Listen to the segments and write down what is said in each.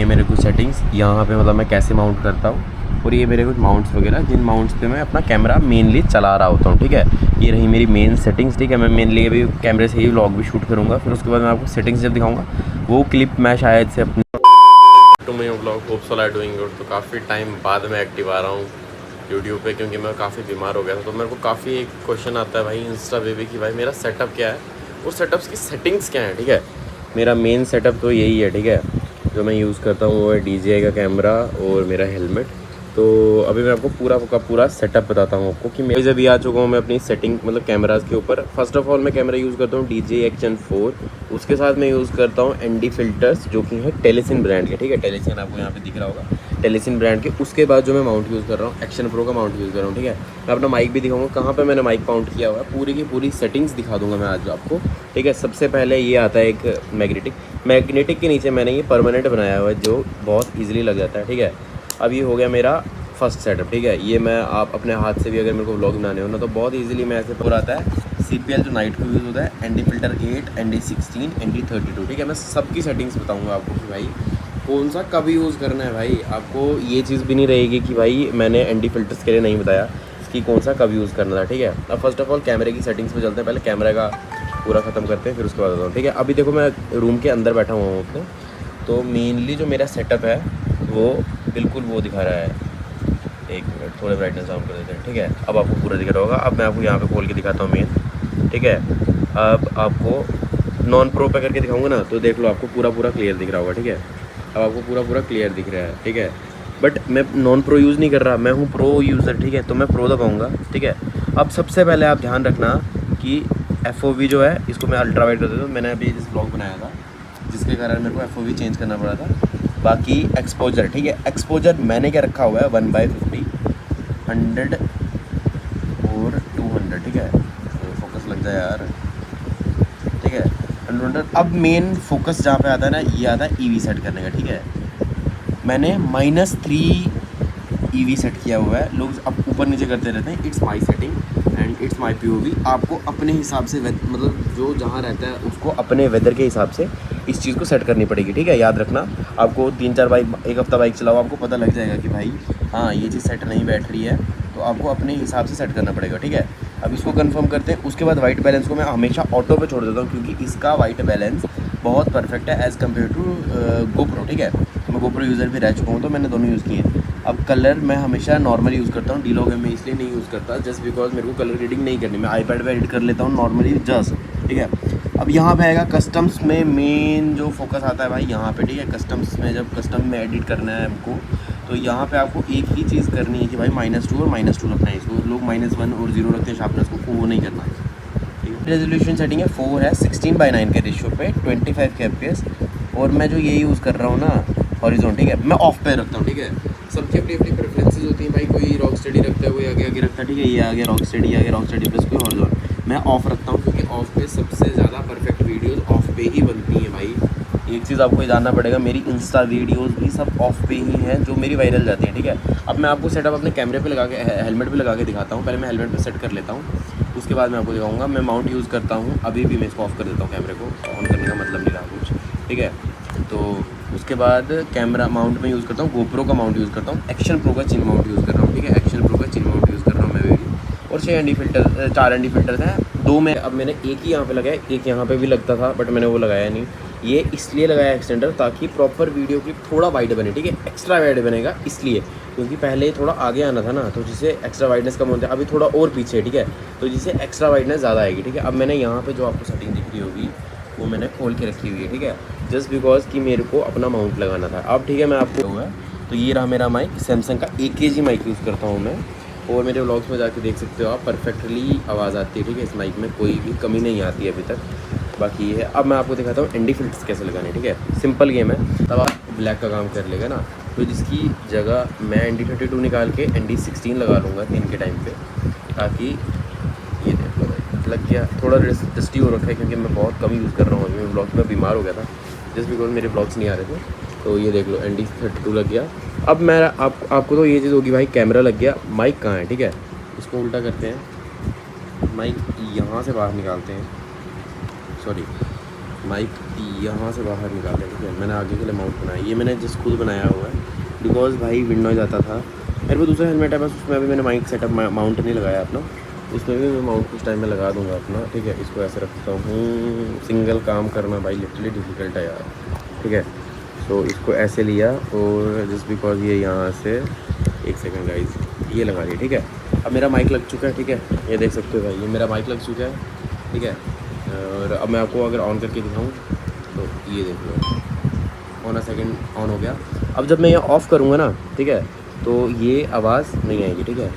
ये मेरे कुछ सेटिंग्स यहाँ पे मतलब मैं कैसे माउंट करता हूँ, और ये मेरे कुछ माउंट्स वगैरह जिन माउंट्स पे मैं अपना कैमरा मेनली चला रहा होता हूँ। ठीक है, ये रही मेरी मेन सेटिंग्स। ठीक है, मैं मेनली अभी कैमरे से ही व्लॉग भी शूट करूँगा, फिर उसके बाद मैं आपको सेटिंग्स जब दिखाऊँगा वो क्लिप मैं शायद से अपने to my vlog hope so like doing good. तो काफ़ी टाइम बाद में एक्टिव आ रहा हूँ यूट्यूब पे, क्योंकि मैं काफ़ी बीमार हो गया था। तो मेरे को काफ़ी एक क्वेश्चन आता है भाई इंस्टा पे भी कि भाई मेरा सेटअप क्या है और सेटअप्स की सेटिंग्स क्या है। ठीक है, मेरा मेन सेटअप तो यही है। ठीक है, जो मैं यूज़ करता हूँ वो है DJI का कैमरा और मेरा हेलमेट। तो अभी मैं आपको पूरा का पूरा सेटअप बताता हूँ आपको कि मैं अभी आ चुका हूँ मैं अपनी सेटिंग मतलब कैमराज़ के ऊपर। फर्स्ट ऑफ ऑल मैं कैमरा यूज़ करता हूँ DJI Action 4, उसके साथ मैं यूज़ करता हूँ ND फिल्टर्स जो कि है टेलीसिन ब्रांड के। ठीक है, टेलीसिन आपको यहाँ पे दिख रहा होगा, टेलीसिन ब्रांड के। उसके बाद जो मैं माउंट यूज़ कर रहा हूँ एक्शन प्रो का माउंट यूज़ कर रहा हूँ। ठीक है, मैं अपना माइक भी दिखाऊंगा कहाँ पे मैंने माइक माउंट किया हुआ है, पूरी की पूरी सेटिंग्स दिखा दूंगा मैं आज आपको। ठीक है, सबसे पहले ये आता है एक मैग्नेटिक के नीचे मैंने ये परमानेंट बनाया हुआ है जो बहुत ईजिली लग जाता है। ठीक है, अब ये हो गया मेरा फर्स्ट सेटअप। ठीक है, ये मैं आप अपने हाथ से भी अगर मेरे को व्लॉग बनाने हो ना तो बहुत इजीली मैं ऐसे पूरा आता है। CPL जो नाइट को यूज़ होता है, ND फिल्टर 8, ND 16, ND 32। ठीक है, मैं सबकी सेटिंग्स बताऊंगा आपको कि भाई कौन सा कब यूज़ करना है। भाई आपको ये चीज़ भी नहीं रहेगी कि भाई मैंने ND फिल्टर्स के लिए नहीं बताया कि कौन सा कब यूज़ करना था। ठीक है, अब फर्स्ट ऑफ ऑल कैमरे की सेटिंग्स पे चलते हैं, पहले कैमरे का पूरा ख़त्म करते हैं फिर उसके बाद बताता हूँ। ठीक है, अभी देखो मैं रूम के अंदर बैठा हुआ हूँ अपने, तो मेनली जो मेरा सेटअप है वो बिल्कुल वो दिखा रहा है। एक मिनट, थोड़े ब्राइटनेस डाउन कर देते हैं। ठीक है, अब आपको पूरा दिख रहा होगा। अब मैं आपको यहाँ पे खोल के दिखाता हूँ मेन। ठीक है, अब आपको नॉन प्रो पे करके दिखाऊंगा ना तो देख लो आपको पूरा क्लियर दिख रहा होगा। ठीक है, अब आपको पूरा क्लियर दिख रहा है। ठीक है, बट मैं नॉन प्रो यूज़ नहीं कर रहा, मैं हूँ प्रो यूज़र। ठीक है, तो मैं प्रो दबाऊँगा। ठीक है, अब सबसे पहले आप ध्यान रखना कि FOV जो है इसको मैं अल्ट्रा वाइड कर देता हूँ। मैंने अभी जिस ब्लॉग बनाया था जिसके कारण मेरे को FOV चेंज करना पड़ा था। बाकी एक्सपोजर, ठीक है, एक्सपोजर मैंने क्या रखा हुआ है 1/50, 100 और 200। ठीक है, फोकस लग जाए यार। ठीक है, 100। अब मेन फोकस जहाँ पे आता है ना ये आता है EV सेट करने का। ठीक है, मैंने -3 EV सेट किया हुआ है। लोग अब ऊपर नीचे करते रहते हैं, it's my setting and it's my POV। आपको अपने हिसाब से मतलब जो जहाँ रहता है उसको अपने वेदर के हिसाब से इस चीज़ को सेट करनी पड़ेगी। ठीक है, याद रखना। आपको 3-4 बाइक एक हफ्ता बाइक चलाओ, आपको पता लग जाएगा कि भाई हाँ ये चीज़ सेट नहीं बैठ रही है, तो आपको अपने हिसाब से सेट करना पड़ेगा। ठीक है, अब इसको कंफर्म करते हैं। उसके बाद वाइट बैलेंस को मैं हमेशा ऑटो पे छोड़ देता हूँ क्योंकि इसका वाइट बैलेंस बहुत परफेक्ट है एज़ कम्पेयर टू GoPro। ठीक है, तो मैं GoPro यूज़र भी रह चुका हूँ तो मैंने दोनों यूज़ किए हैं। अब कलर मैं हमेशा नॉर्मल यूज़ करता हूँ, D-Log में इसलिए नहीं यूज़ करता जस्ट बिकॉज मेरे को कलर ग्रेडिंग नहीं करनी, मैं iPad पे एडिट कर लेता हूँ नॉर्मली जस्ट। ठीक है, अब यहाँ पे आएगा कस्टम्स में मेन जो फोकस आता है भाई यहाँ पे। ठीक है, कस्टम्स में जब कस्टम में एडिट करना है हमको तो यहाँ पे आपको एक ही चीज़ करनी है कि भाई -2 और -2 रखना है इसको। लोग -1 और 0 रखते हैं शार्पनेस को, वो नहीं करना। ठीक है, रेजोल्यूशन सेटिंग है 4 है, 16:9 के रेशियो पे 25 के FPS। और मैं जो ये यूज़ कर रहा हूँ ना हॉरिजॉन, ठीक है, मैं ऑफ पे रखता हूँ। ठीक है, सबकी अपनी अपनी प्रेफरेंसेस होती हैं भाई, कोई रॉक स्टडी रखता है, कोई आगे आगे रखता है। ठीक है, ये आगे रॉक स्टडी, आगे रॉक स्टडी प्लस कोई हॉरिजॉन। मैं ऑफ रखता हूँ क्योंकि ऑफ पे सबसे ज़्यादा परफेक्ट वीडियोस ऑफ पे ही बनती हैं भाई। एक चीज़ आपको जानना पड़ेगा, मेरी इंस्टा वीडियोस भी सब ऑफ पे ही हैं जो मेरी वायरल जाती हैं। ठीक है, अब मैं आपको सेटअप अपने कैमरे पे लगा के हेलमेट पे लगा के दिखाता हूँ। पहले मैं हेलमेट पे सेट कर लेता हूँ, उसके बाद मैं आपको दिखाऊंगा। मैं माउंट यूज़ करता हूँ, अभी भी मैं इसको ऑफ कर देता हूँ, कैमरे को ऑन करने का मतलब नहीं रहा कुछ। ठीक है, तो उसके बाद कैमरा माउंट में यूज़ करता हूँ GoPro का माउंट यूज़ करता हूँ, एक्शन प्रो का चिन माउंट यूज़ कर रहा हूँ। ठीक है, एक्शन प्रो का चिन माउंट यूज़ कर रहा हूँ मैं भी। और 6 ND फिल्टर 4 ND फिल्टर्स हैं, 2 में अब मैंने एक ही यहाँ पे लगाया, एक यहाँ पे भी लगता था बट मैंने वो लगाया नहीं। ये इसलिए लगाया एक्सटेंडर ताकि प्रॉपर वीडियो क्लिप थोड़ा वाइड बने। ठीक है, एक्स्ट्रा वाइड बनेगा इसलिए क्योंकि पहले थोड़ा आगे आना था ना, तो जिससे एक्स्ट्रा वाइडनेस कम होता है, अभी थोड़ा और पीछे। ठीक है, तो जिससे एक्स्ट्रा वाइडनेस ज़्यादा आएगी। ठीक है, अब मैंने यहाँ पे जो आपको सेटिंग दिख रही होगी वो मैंने खोल के रखी हुई है। ठीक है, जस्ट बिकॉज कि मेरे को अपना माउंट लगाना था। अब ठीक है, मैं आपको हुआ तो ये रहा मेरा माइक, सैमसंग का 1 kg माइक यूज़ करता हूँ मैं, और मेरे व्लॉग्स में जाके देख सकते हो आप, परफेक्टली आवाज़ आती है। ठीक है, इस माइक में कोई भी कमी नहीं आती है अभी तक। बाकी ये है, अब मैं आपको दिखाता हूँ ND फिल्टर्स कैसे लगाने। ठीक है, सिंपल गेम है, तब आप ब्लैक का काम कर लेगा ना, तो जिसकी जगह मैं ND 32 निकाल के ND 16 लगा लूँगा 3 के टाइम पे, ताकि ये देख लो भाई लग गया। थोड़ा डस्टी हो रखा है क्योंकि मैं बहुत कम यूज़ कर रहा हूँ, अभी ब्लॉग्स में बीमार हो गया था जस्ट बिकॉज मेरे ब्लॉग्स नहीं आ रहे थे। तो ये देख लो ND 32 लग गया। अब मैं आपको तो ये चीज़ होगी भाई, कैमरा लग गया, माइक कहाँ है। ठीक है, इसको उल्टा करते हैं, माइक यहाँ से बाहर निकालते हैं, सॉरी माइक यहाँ से बाहर निकालते हैं, ठीक है। मैंने आगे के लिए माउंट बनाया, ये मैंने जस्ट खुद बनाया हुआ है बिकॉज भाई विंड नॉइज़ आता था। मेरे को दूसरा हेलमेट है बस, उसमें अभी मैंने माइक सेटअप माउंट नहीं लगाया अपना, उसमें भी मैं माउंट कुछ टाइम में लगा दूंगा अपना, ठीक है। इसको ऐसे रखता हूँ, सिंगल काम करना भाई लिटरली डिफ़िकल्ट है यार, ठीक है। तो इसको ऐसे लिया और जस्ट बिकॉज ये यहाँ से, एक सेकंड गाइस, ये लगा लिया, ठीक है। अब मेरा माइक लग चुका है, ठीक है, ये देख सकते हो भाई, ये मेरा माइक लग चुका है, ठीक है। और अब मैं आपको अगर ऑन करके दिखाऊँ तो ये देख लो, ऑन अ सेकेंड ऑन हो गया। अब जब मैं ये ऑफ़ करूँगा ना, ठीक है, तो ये आवाज़ नहीं आएगी, ठीक है,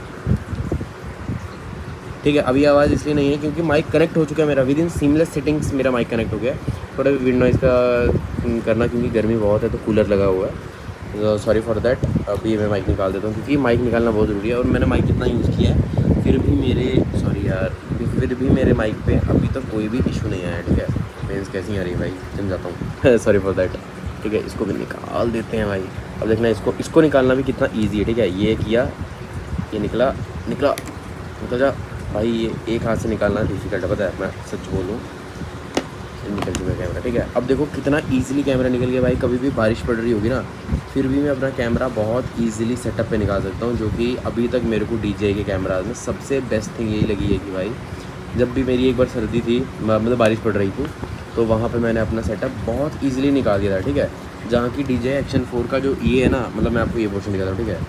ठीक है। अभी आवाज़ इसलिए नहीं है क्योंकि माइक कनेक्ट हो चुका है मेरा, विद इन सीमलेस सेटिंग्स मेरा माइक कनेक्ट हो गया। थोड़ा विंड नॉइज़ का करना क्योंकि गर्मी बहुत है तो कूलर लगा हुआ है, सॉरी फॉर दैट। अभी मैं माइक निकाल देता हूँ क्योंकि माइक निकालना बहुत ज़रूरी है, और मैंने माइक इतना यूज़ किया है फिर भी मेरे माइक पे अभी तक कोई भी इशू नहीं आया, ठीक है। मीन्स कैसी आ रही है भाई, जम जाता हूँ सॉरी फॉर दैट, ठीक है। इसको भी निकाल देते हैं भाई। अब देखना इसको निकालना भी कितना ईजी है, ठीक है। ये किया, ये निकल जा भाई, ये एक हाथ से निकालना डिफ़िकल्ट है, पता है, मैं सच बोलूँ, निकल चुका कैमरा, ठीक है। अब देखो कितना इजीली कैमरा निकल गया भाई। कभी भी बारिश पड़ रही होगी ना, फिर भी मैं अपना कैमरा बहुत इजीली सेटअप पे निकाल सकता हूँ, जो कि अभी तक मेरे को DJI के कैमरा में सबसे बेस्ट थिंग यही लगी है कि भाई जब भी मेरी एक बार सर्दी थी, मतलब बारिश पड़ रही थी, तो वहाँ पर मैंने अपना सेटअप बहुत ईजिली निकाल दिया था, ठीक है। जहाँ की DJI Action 4 का जो ये है ना, मतलब मैं आपको ये पोर्शन दिखाता हूँ, ठीक है।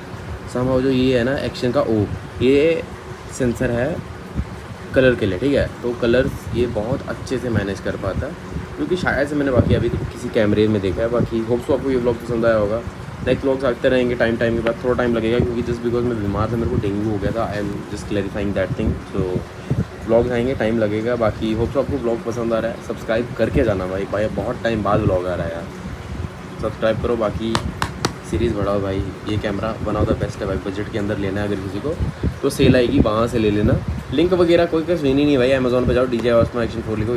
समहाउ जो ये है ना एक्शन का ये सेंसर है कलर के लिए, ठीक है। तो कलर्स ये बहुत अच्छे से मैनेज कर पाता है, क्योंकि शायद से मैंने बाकी अभी तक किसी कैमरे में देखा है। बाकी होप्स आपको ये व्लॉग पसंद आया होगा। नेक्स्ट व्लॉग्स आते रहेंगे टाइम के बाद, थोड़ा टाइम लगेगा क्योंकि जस्ट बिकॉज मैं बीमार था, मेरे को डेंगू हो गया था। I am just clarifying that thing. So vlogs आएंगे, टाइम लगेगा। बाकी होप्स आपको व्लॉग पसंद आ रहा है, सब्सक्राइब करके जाना भाई बहुत टाइम बाद व्लॉग आ रहा है यार, सब्सक्राइब करो। बाकी सीरीज़ बढ़ाओ भाई, ये camera one of the best है भाई। बजट के अंदर लेना है अगर किसी को तो सेल आएगी, वहाँ से ले लेना। लिंक वगैरह कोई का सुनी नहीं भाई, अमेज़ॉन पे जाओ, DJI Osmo Action 4 लिखो,